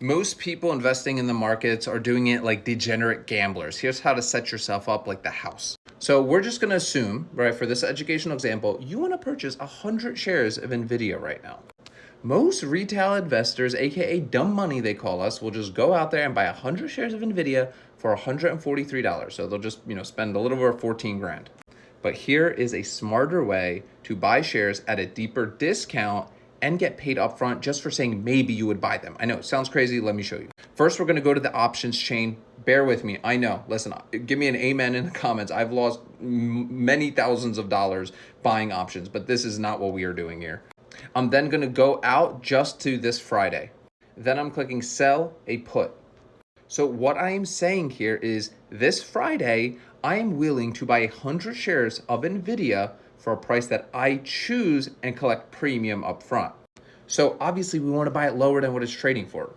Most people investing in the markets are doing it like degenerate gamblers. Here's how to set yourself up like the house. So we're just going to assume, right, for this educational example, you want to purchase 100 shares of NVIDIA right now. Most retail investors, aka dumb money they call us, will just go out there and buy 100 shares of NVIDIA for $143. So they'll just, spend a little over 14 grand. But here is a smarter way to buy shares at a deeper discount and get paid upfront just for saying maybe you would buy them. I know it sounds crazy. Let me show you. First, we're going to go to the options chain. Bear with me. I know. Listen, give me an amen in the comments. I've lost many thousands of dollars buying options, but this is not what we are doing here. I'm then going to go out just to this Friday. Then I'm clicking sell a put. So what I am saying here is this Friday, I am willing to buy 100 shares of NVIDIA for a price that I choose and collect premium up front. So obviously we want to buy it lower than what it's trading for.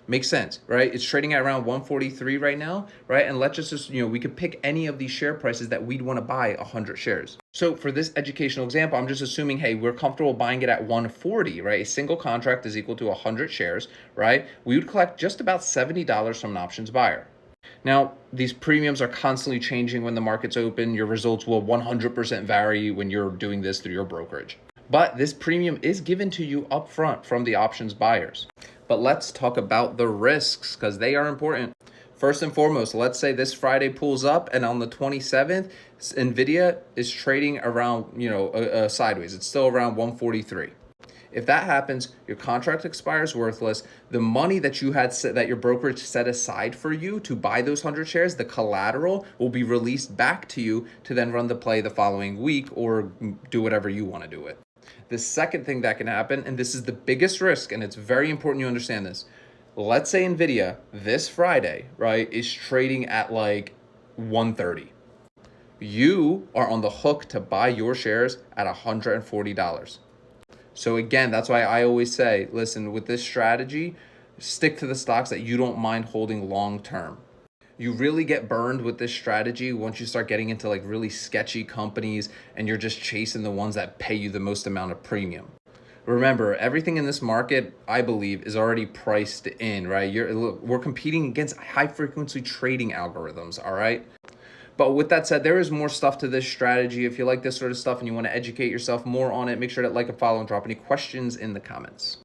Makes sense, right? It's trading at around 143 right now, right? And let's just, we could pick any of these share prices that we'd want to buy 100 shares. So for this educational example, I'm just assuming, hey, we're comfortable buying it at 140, right? A single contract is equal to 100 shares, right? We would collect just about $70 from an options buyer. Now, these premiums are constantly changing when the market's open. Your results will 100% vary when you're doing this through your brokerage. But this premium is given to you upfront from the options buyers. But let's talk about the risks because they are important. First and foremost, let's say this Friday pulls up and on the 27th, NVIDIA is trading around, sideways. It's still around 143. If that happens, your contract expires worthless. The money that you had that your brokerage set aside for you to buy those 100 shares, the collateral will be released back to you to then run the play the following week or do whatever you want to do with. The second thing that can happen, and this is the biggest risk, and it's very important you understand this. Let's say NVIDIA this Friday, right, is trading at like 130. You are on the hook to buy your shares at $140. So again, that's why I always say, listen, with this strategy, stick to the stocks that you don't mind holding long term. You really get burned with this strategy once you start getting into like really sketchy companies and you're just chasing the ones that pay you the most amount of premium. Remember, everything in this market, I believe, is already priced in, right? We're competing against high frequency trading algorithms, all right? But with that said, there is more stuff to this strategy. If you like this sort of stuff and you want to educate yourself more on it, make sure to like and follow and drop any questions in the comments.